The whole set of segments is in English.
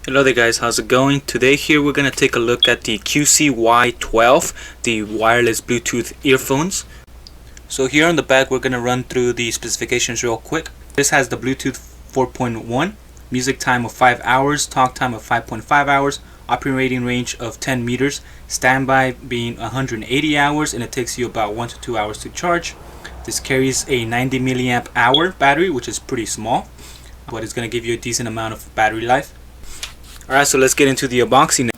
Hello there guys, how's it going? Today here we're going to take a look at the QCY QY12, the wireless Bluetooth earphones. So here on the back we're going to run through the specifications real quick. This has the Bluetooth 4.1, music time of 5 hours, talk time of 5.5 hours, operating range of 10 meters, standby being 180 hours, and it takes you about 1 to 2 hours to charge. This carries a 90 milliamp hour battery, which is pretty small, but it's going to give you a decent amount of battery life. Alright, so let's get into the unboxing.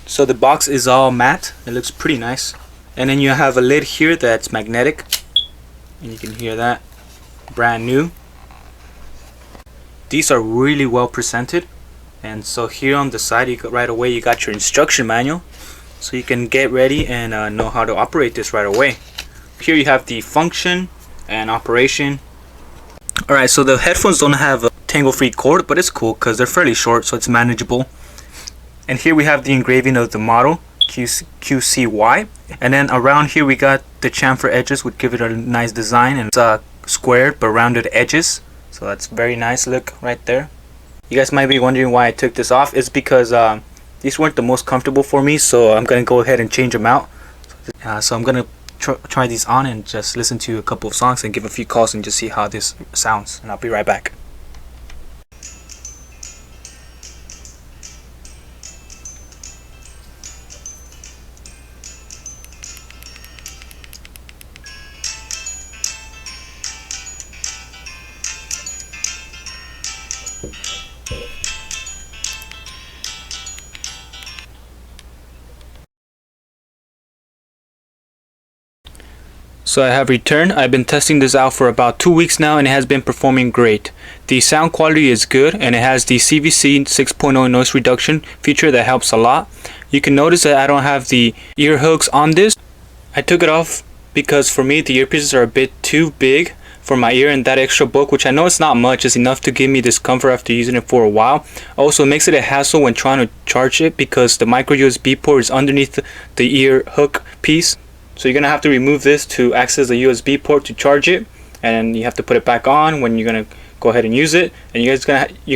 So the box is all matte. It looks pretty nice. And then you have a lid here that's magnetic. And you can hear that. Brand new. These are really well presented. And so here on the side, right away you got your instruction manual. So you can get ready and know how to operate this right away. Here you have the function and operation. Alright, so the headphones don't have a tangle-free cord, but it's cool because they're fairly short, so it's manageable. And here we have the engraving of the model QCY, and then around here we got the chamfer edges, would give it a nice design, and it's squared but rounded edges, so that's very nice look right there. You guys might be wondering why I took this off. It's because these weren't the most comfortable for me, so I'm gonna go ahead and change them out. So I'm gonna try these on and just listen to a couple of songs and give a few calls and just see how this sounds, and I'll be right back. So I have returned. I've been testing this out for about 2 weeks now, and it has been performing great. The sound quality is good, and it has the CVC 6.0 noise reduction feature that helps a lot. You can notice that I don't have the ear hooks on this. I took it off because for me the earpieces are a bit too big for my ear, and that extra bulk, which I know it's not much, is enough to give me discomfort after using it for a while. Also, it makes it a hassle when trying to charge it because the micro USB port is underneath the ear hook piece. So you're gonna have to remove this to access the USB port to charge it, and you have to put it back on when you're gonna go ahead and use it. And you're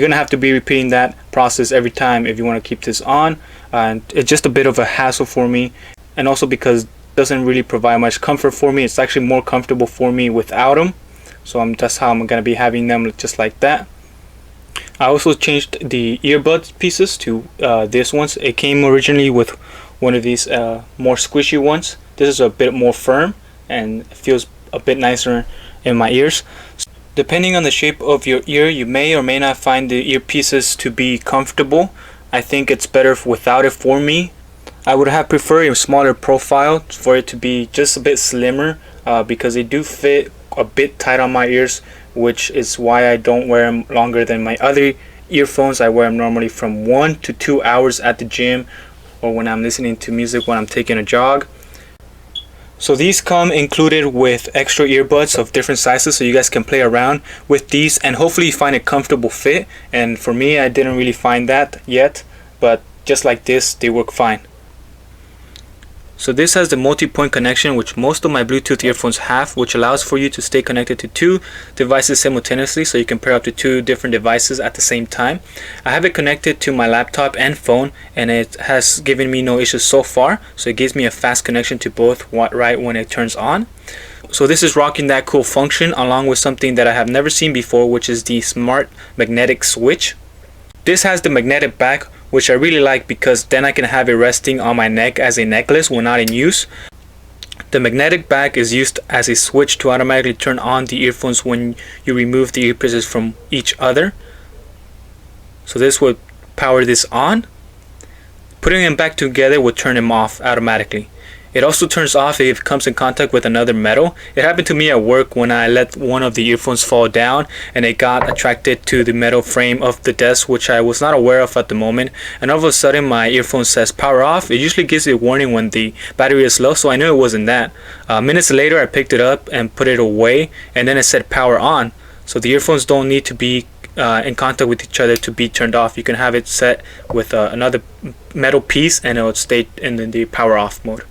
gonna have to be repeating that process every time if you want to keep this on. And it's just a bit of a hassle for me, and also because it doesn't really provide much comfort for me. It's actually more comfortable for me without them. So that's how I'm gonna be having them, just like that. I also changed the earbud pieces to this ones. It came originally with one of these more squishy ones. This is a bit more firm and feels a bit nicer in my ears. Depending on the shape of your ear, you may or may not find the earpieces to be comfortable. I think it's better without it for me. I would have preferred a smaller profile for it to be just a bit slimmer because they do fit a bit tight on my ears, which is why I don't wear them longer than my other earphones. I wear them normally from 1 to 2 hours at the gym, or when I'm listening to music when I'm taking a jog. So these come included with extra earbuds of different sizes, so you guys can play around with these and hopefully you find a comfortable fit. And for me, I didn't really find that yet, but just like this, they work fine. So this has the multi-point connection, which most of my Bluetooth earphones have, which allows for you to stay connected to 2 devices simultaneously, so you can pair up to 2 different devices at the same time. I have it connected to my laptop and phone, and it has given me no issues so far, so it gives me a fast connection to both right when it turns on. So this is rocking that cool function along with something that I have never seen before, which is the smart magnetic switch. This has the magnetic back, which I really like because then I can have it resting on my neck as a necklace when not in use. The magnetic back is used as a switch to automatically turn on the earphones when you remove the earpieces from each other. So this will power this on. Putting them back together will turn them off automatically. It also turns off if it comes in contact with another metal. It happened to me at work when I let one of the earphones fall down and it got attracted to the metal frame of the desk, which I was not aware of at the moment. And all of a sudden my earphone says power off. It usually gives a warning when the battery is low, so I knew it wasn't that. Minutes later I picked it up and put it away, and then it said power on. So the earphones don't need to be in contact with each other to be turned off. You can have it set with another metal piece and it will stay in the power off mode.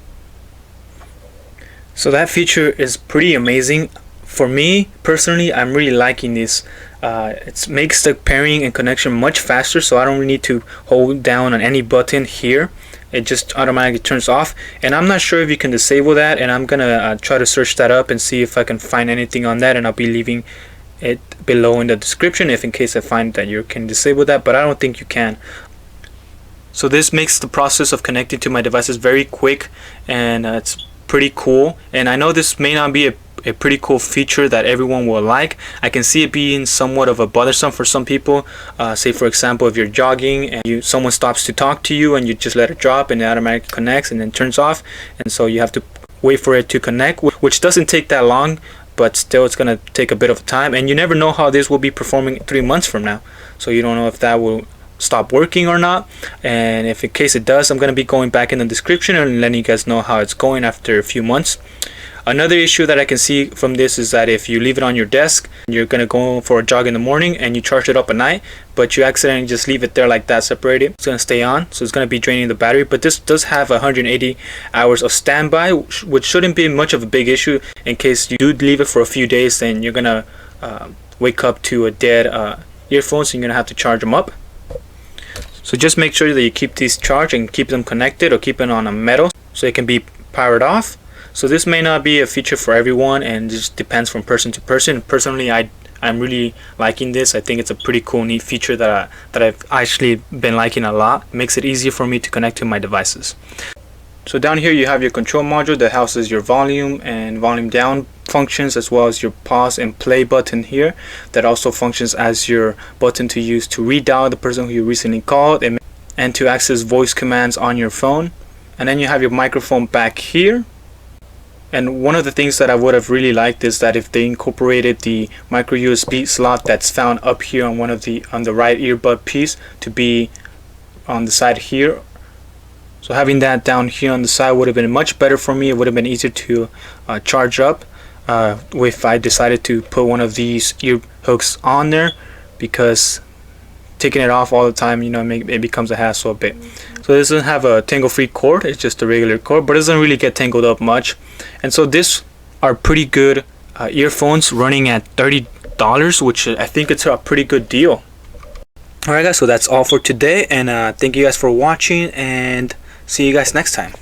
So that feature is pretty amazing. for me personally, I'm really liking this. It makes the pairing and connection much faster, so I don't really need to hold down on any button here. It just automatically turns off, and I'm not sure if you can disable that, and I'm gonna try to search that up and see if I can find anything on that, and I'll be leaving it below in the description if in case I find that you can disable that, but I don't think you can. So this makes the process of connecting to my devices very quick, and it's pretty cool. And I know this may not be a pretty cool feature that everyone will like. I can see it being somewhat of a bothersome for some people. Say for example, if you're jogging and someone stops to talk to you and you just let it drop and it automatically connects and then turns off, and so you have to wait for it to connect, which doesn't take that long, but still it's gonna take a bit of time, and you never know how this will be performing 3 months from now, so you don't know if that will stop working or not. And if in case it does, I'm gonna be going back in the description and letting you guys know how it's going after a few months. Another issue that I can see from this is that if you leave it on your desk, you're gonna go for a jog in the morning and you charge it up at night, but you accidentally just leave it there like that separated, it's gonna stay on, so it's gonna be draining the battery. But this does have 180 hours of standby, which shouldn't be much of a big issue. In case you do leave it for a few days, then you're gonna wake up to a dead earphones, and you're gonna have to charge them up. So just make sure that you keep these charged and keep them connected, or keep it on a metal so it can be powered off. So this may not be a feature for everyone, and it just depends from person to person. Personally, I'm really liking this. I think it's a pretty cool, neat feature that I've actually been liking a lot. It makes it easier for me to connect to my devices. So down here you have your control module that houses your volume and volume down functions, as well as your pause and play button here that also functions as your button to use to redial the person who you recently called and to access voice commands on your phone. And then you have your microphone back here. And one of the things that I would have really liked is that if they incorporated the micro USB slot that's found up here on on the right earbud piece to be on the side here. So having that down here on the side would have been much better for me. It would have been easier to charge up if I decided to put one of these ear hooks on there, because taking it off all the time, you know, it becomes a hassle a bit. So this doesn't have a tangle free cord, it's just a regular cord, but it doesn't really get tangled up much. And so these are pretty good earphones running at $30, which I think it's a pretty good deal. Alright guys, so that's all for today, and thank you guys for watching, and see you guys next time.